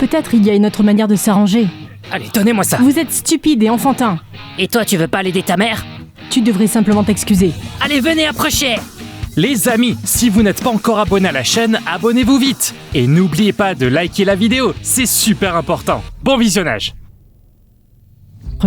Peut-être il y a une autre manière de s'arranger. Allez, donnez-moi ça. Vous êtes stupide et enfantin. Et toi, tu veux pas l'aider ta mère? Tu devrais simplement t'excuser. Allez, venez, approchez. Les amis, si vous n'êtes pas encore abonné à la chaîne, abonnez-vous vite. Et n'oubliez pas de liker la vidéo, c'est super important. Bon visionnage.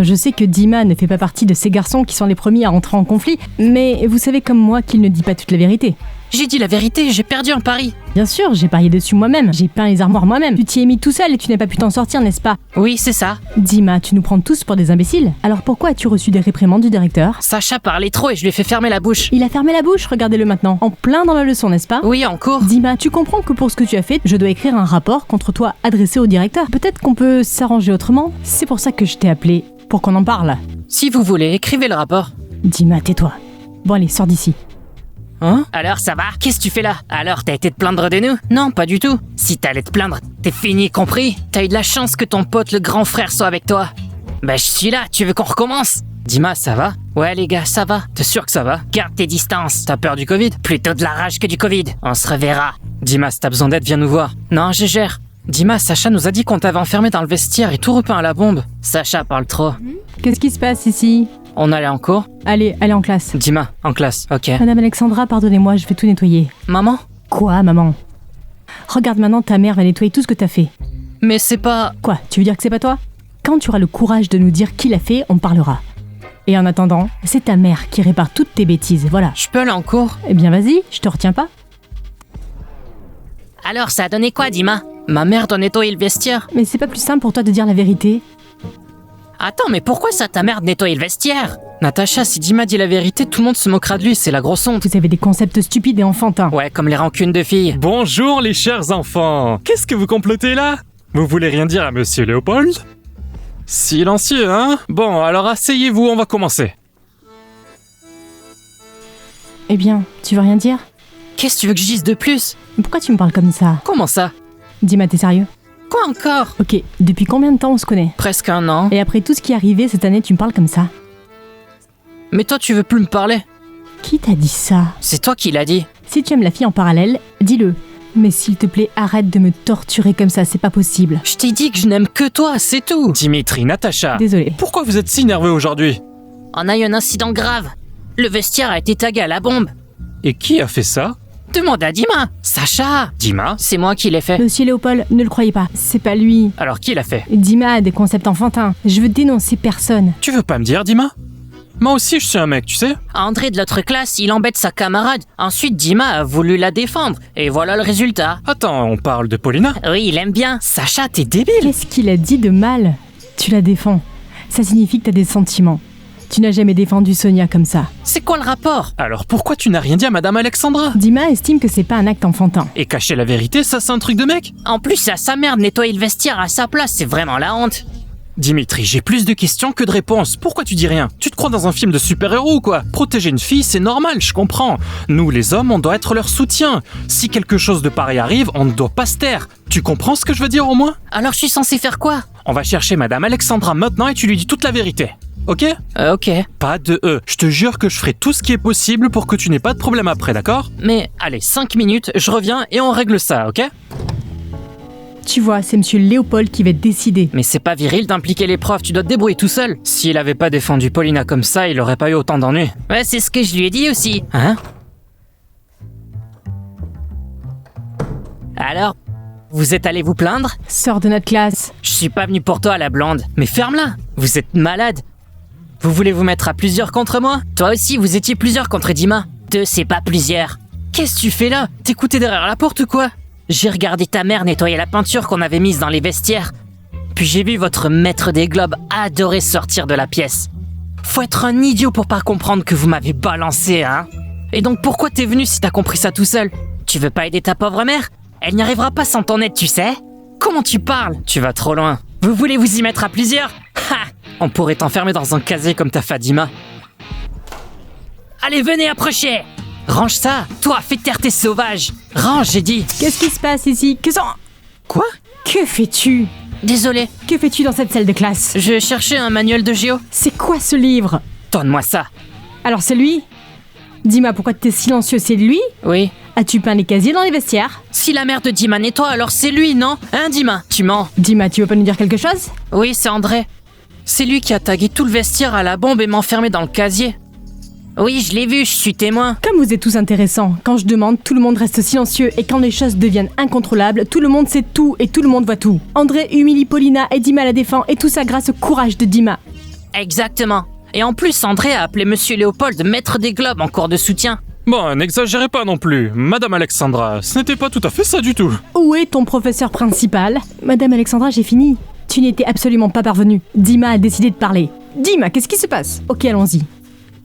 Je sais que Dima ne fait pas partie de ces garçons qui sont les premiers à rentrer en conflit, mais vous savez comme moi qu'il ne dit pas toute la vérité. J'ai dit la vérité, j'ai perdu un pari. Bien sûr, j'ai parié dessus moi-même, j'ai peint les armoires moi-même. Tu t'y es mis tout seul et tu n'as pas pu t'en sortir, n'est-ce pas? Oui, c'est ça. Dima, tu nous prends tous pour des imbéciles. Alors pourquoi as-tu reçu des réprimandes du directeur? Sacha parlait trop et je lui ai fait fermer la bouche. Il a fermé la bouche, regardez-le maintenant. En plein dans la leçon, n'est-ce pas? Oui, en cours. Dima, tu comprends que pour ce que tu as fait, je dois écrire un rapport contre toi adressé au directeur. Peut-être qu'on peut s'arranger autrement? C'est pour ça que je t'ai appelé, pour qu'on en parle. Si vous voulez, écrivez le rapport. Dima, tais-toi. Bon allez, sors d'ici. Hein? Alors ça va? Qu'est-ce que tu fais là? Alors t'as été te plaindre de nous? Non, pas du tout. Si t'allais te plaindre, t'es fini, compris? T'as eu de la chance que ton pote le grand frère soit avec toi. Bah je suis là, tu veux qu'on recommence? Dima, ça va? Ouais les gars, ça va. T'es sûr que ça va? Garde tes distances. T'as peur du Covid? Plutôt de la rage que du Covid. On se reverra. Dima, si t'as besoin d'aide, viens nous voir. Non, je gère. Dima, Sacha nous a dit qu'on t'avait enfermé dans le vestiaire et tout repeint à la bombe. Sacha parle trop. Qu'est-ce qui se passe ici? On allait en cours? Allez, allez en classe. Dima, en classe, ok. Madame Alexandra, pardonnez-moi, je vais tout nettoyer. Maman? Quoi, maman? Regarde maintenant, ta mère va nettoyer tout ce que t'as fait. Mais c'est pas... Quoi, tu veux dire que c'est pas toi? Quand tu auras le courage de nous dire qui l'a fait, on parlera. Et en attendant, c'est ta mère qui répare toutes tes bêtises, voilà. Je peux aller en cours? Eh bien vas-y, je te retiens pas. Alors ça a donné quoi, Dima? Ma mère doit nettoyer le vestiaire. Mais c'est pas plus simple pour toi de dire la vérité? Attends, mais pourquoi ça ta mère de nettoyer le vestiaire? Natacha, si Dima dit la vérité, tout le monde se moquera de lui, c'est la grosse honte. Vous avez des concepts stupides et enfantins. Ouais, comme les rancunes de filles. Bonjour les chers enfants. Qu'est-ce que vous complotez là? Vous voulez rien dire à Monsieur Léopold? Silencieux, hein? Bon, alors asseyez-vous, on va commencer. Eh bien, tu veux rien dire? Qu'est-ce que tu veux que je dise de plus? Mais pourquoi tu me parles comme ça? Comment ça? Dis-moi, t'es sérieux? Quoi encore? Ok, depuis combien de temps on se connaît? Presque un an. Et après tout ce qui est arrivé cette année, tu me parles comme ça? Mais toi, tu veux plus me parler? Qui t'a dit ça? C'est toi qui l'as dit. Si tu aimes la fille en parallèle, dis-le. Mais s'il te plaît, arrête de me torturer comme ça, c'est pas possible. Je t'ai dit que je n'aime que toi, c'est tout. Dimitri, Natacha. Désolée. Pourquoi vous êtes si nerveux aujourd'hui? On a eu un incident grave. Le vestiaire a été tagué à la bombe. Et qui a fait ça? Demande à Dima. Sacha. Dima? C'est moi qui l'ai fait. Monsieur Léopold, ne le croyez pas, c'est pas lui. Alors qui l'a fait? Dima a des concepts enfantins. Je veux dénoncer personne. Tu veux pas me dire, Dima? Moi aussi je suis un mec, tu sais? André de l'autre classe, il embête sa camarade. Ensuite, Dima a voulu la défendre. Et voilà le résultat. Attends, on parle de Paulina? Oui, il aime bien. Sacha, t'es débile. Qu'est-ce qu'il a dit de mal? Tu la défends. Ça signifie que t'as des sentiments. Tu n'as jamais défendu Sonia comme ça. C'est quoi le rapport? Alors pourquoi tu n'as rien dit à Madame Alexandra? Dima estime que c'est pas un acte enfantin. Et cacher la vérité, ça c'est un truc de mec? En plus, c'est à sa mère de nettoyer le vestiaire à sa place, c'est vraiment la honte. Dimitri, j'ai plus de questions que de réponses. Pourquoi tu dis rien? Tu te crois dans un film de super-héros ou quoi? Protéger une fille, c'est normal, je comprends. Nous, les hommes, on doit être leur soutien. Si quelque chose de pareil arrive, on ne doit pas se taire. Tu comprends ce que je veux dire au moins? Alors je suis censé faire quoi? On va chercher Madame Alexandra maintenant et tu lui dis toute la vérité. Ok? Ok. Pas de Je te jure que je ferai tout ce qui est possible pour que tu n'aies pas de problème après, d'accord? Mais allez, 5 minutes, je reviens et on règle ça, ok? Tu vois, c'est Monsieur Léopold qui va décider. Mais c'est pas viril d'impliquer les profs, tu dois te débrouiller tout seul. S'il avait pas défendu Paulina comme ça, il aurait pas eu autant d'ennuis. Ouais, c'est ce que je lui ai dit aussi. Hein? Alors, vous êtes allé vous plaindre? Sors de notre classe. Je suis pas venu pour toi, la blonde. Mais ferme-la. Vous êtes malade. Vous voulez vous mettre à plusieurs contre moi? Toi aussi, vous étiez plusieurs contre Dima. 2, c'est pas plusieurs. Qu'est-ce que tu fais là? T'écoutais derrière la porte ou quoi? J'ai regardé ta mère nettoyer la peinture qu'on avait mise dans les vestiaires. Puis j'ai vu votre maître des globes adorer sortir de la pièce. Faut être un idiot pour pas comprendre que vous m'avez balancé, hein? Et donc pourquoi t'es venu si t'as compris ça tout seul? Tu veux pas aider ta pauvre mère? Elle n'y arrivera pas sans ton aide, tu sais? Comment tu parles? Tu vas trop loin. Vous voulez vous y mettre à plusieurs? Ha! On pourrait t'enfermer dans un casier comme ta Fadima. Allez, venez, approchez! Range ça! Toi, fais taire tes sauvages! Range, j'ai dit! Qu'est-ce qui se passe ici? Que ça? Quoi? Que fais-tu? Désolé, Que fais-tu dans cette salle de classe? je cherchais un manuel de géo. C'est quoi ce livre? Donne-moi ça. Alors c'est lui? Dis-moi pourquoi t'es silencieux, c'est lui? Oui. As-tu peint les casiers dans les vestiaires? Si la mère de Dima nettoie, alors c'est lui, non? Hein, Dima? Tu mens. Dima, tu veux pas nous dire quelque chose? Oui, c'est André. C'est lui qui a tagué tout le vestiaire à la bombe et m'a enfermé dans le casier. Oui, je l'ai vu, je suis témoin. Comme vous êtes tous intéressants, quand je demande, tout le monde reste silencieux et quand les choses deviennent incontrôlables, tout le monde sait tout et tout le monde voit tout. André humilie Paulina et Dima la défend et tout ça grâce au courage de Dima. Exactement. Et en plus, André a appelé Monsieur Léopold maître des globes en cours de soutien. Bon, n'exagérez pas non plus. Madame Alexandra, ce n'était pas tout à fait ça du tout. Où est ton professeur principal? Madame Alexandra, j'ai fini. Tu n'étais absolument pas parvenue. Dima a décidé de parler. Dima, qu'est-ce qui se passe? Ok, allons-y.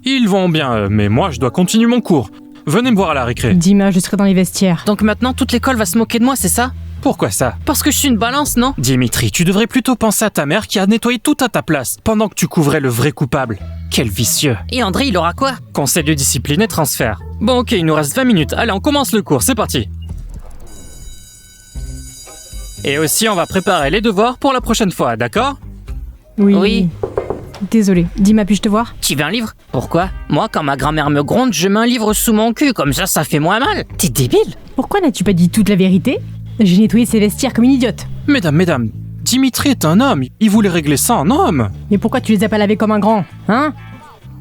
Ils vont bien, mais moi je dois continuer mon cours. Venez me voir à la récré. Dima, je serai dans les vestiaires. Donc maintenant, toute l'école va se moquer de moi, c'est ça? Pourquoi ça? Parce que je suis une balance, non? Dimitri, tu devrais plutôt penser à ta mère qui a nettoyé tout à ta place, pendant que tu couvrais le vrai coupable. Quel vicieux. Et André, il aura quoi? Conseil de discipline et transfert. Bon ok, il nous reste 20 minutes. Allez, on commence le cours, c'est parti. Et aussi, on va préparer les devoirs pour la prochaine fois, d'accord? Oui. Désolée. Dima, puis-je te voir? Tu veux un livre? Pourquoi? Moi, quand ma grand-mère me gronde, je mets un livre sous mon cul, comme ça fait moins mal. T'es débile? Pourquoi n'as-tu pas dit toute la vérité? J'ai nettoyé ses vestiaires comme une idiote. Mesdames, Dimitri est un homme, il voulait régler ça en homme. Mais pourquoi tu les as pas lavés comme un grand? Hein?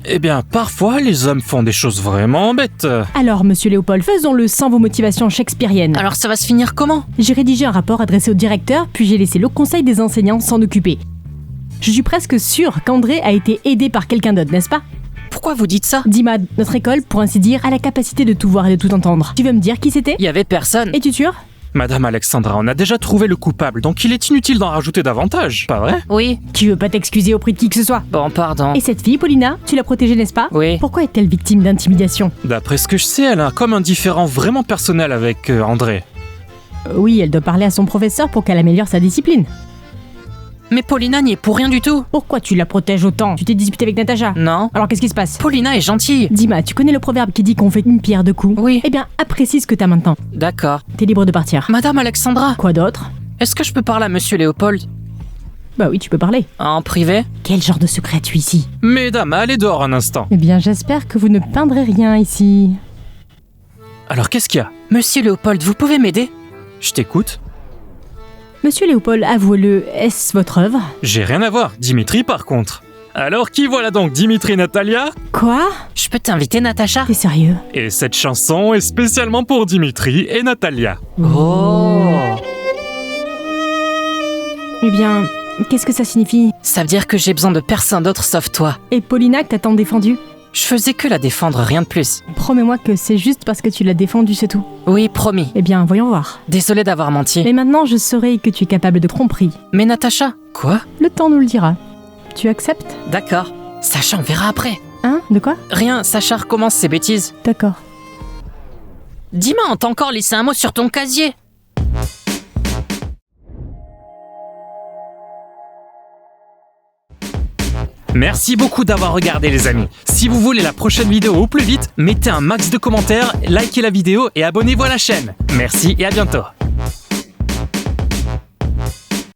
Eh bien, parfois, les hommes font des choses vraiment bêtes. Alors, monsieur Léopold, faisons-le sans vos motivations shakespeariennes. Alors ça va se finir comment? J'ai rédigé un rapport adressé au directeur, puis j'ai laissé le conseil des enseignants s'en occuper. Je suis presque sûre qu'André a été aidé par quelqu'un d'autre, n'est-ce pas? Pourquoi vous dites ça? Dima, notre école, pour ainsi dire, a la capacité de tout voir et de tout entendre. Tu veux me dire qui c'était? Il y avait personne. Es-tu sûr? Madame Alexandra, on a déjà trouvé le coupable, donc il est inutile d'en rajouter davantage, pas vrai? Oui. Tu veux pas t'excuser auprès de qui que ce soit? Bon, pardon. Et cette fille, Paulina, tu l'as protégée, n'est-ce pas? Oui. Pourquoi est-elle victime d'intimidation? D'après ce que je sais, elle a comme un différend vraiment personnel avec André. Oui, elle doit parler à son professeur pour qu'elle améliore sa discipline. Mais Paulina n'y est pour rien du tout. Pourquoi tu la protèges autant? Tu t'es disputé avec Natacha? Non. Alors qu'est-ce qui se passe? Paulina est gentille. Dima, tu connais le proverbe qui dit qu'on fait une pierre deux coups? Oui. Eh bien, apprécie ce que t'as maintenant. D'accord. T'es libre de partir. Madame Alexandra, Quoi d'autre? est-ce que je peux parler à Monsieur Léopold? Bah oui, tu peux parler. En privé? Quel genre de secret as-tu ici? Mesdames, allez dehors un instant. Eh bien, j'espère que vous ne peindrez rien ici. Alors qu'est-ce qu'il y a? Monsieur Léopold, vous pouvez m'aider? Je t'écoute. Monsieur Léopold, avouez-le, est-ce votre œuvre? J'ai rien à voir, Dimitri par contre. Alors qui voilà donc Dimitri et Natalia? Quoi? Je peux t'inviter, Natacha? T'es sérieux? Et cette chanson est spécialement pour Dimitri et Natalia. Oh! Eh bien, qu'est-ce que ça signifie? Ça veut dire que j'ai besoin de personne d'autre sauf toi. Et Paulina que t'as tant défendue? Je faisais que la défendre, rien de plus. Promets-moi que c'est juste parce que tu l'as défendue, c'est tout. Oui, promis. Eh bien, voyons voir. Désolé d'avoir menti. Mais maintenant, je saurai que tu es capable de tromperie. Mais Natacha? Quoi? Le temps nous le dira. Tu acceptes? D'accord. Sacha, on verra après. Hein? De quoi? Rien, Sacha recommence ses bêtises. D'accord. Dima, on t'a encore laissé un mot sur ton casier. Merci beaucoup d'avoir regardé les amis. Si vous voulez la prochaine vidéo au plus vite, mettez un max de commentaires, likez la vidéo et abonnez-vous à la chaîne. Merci et à bientôt.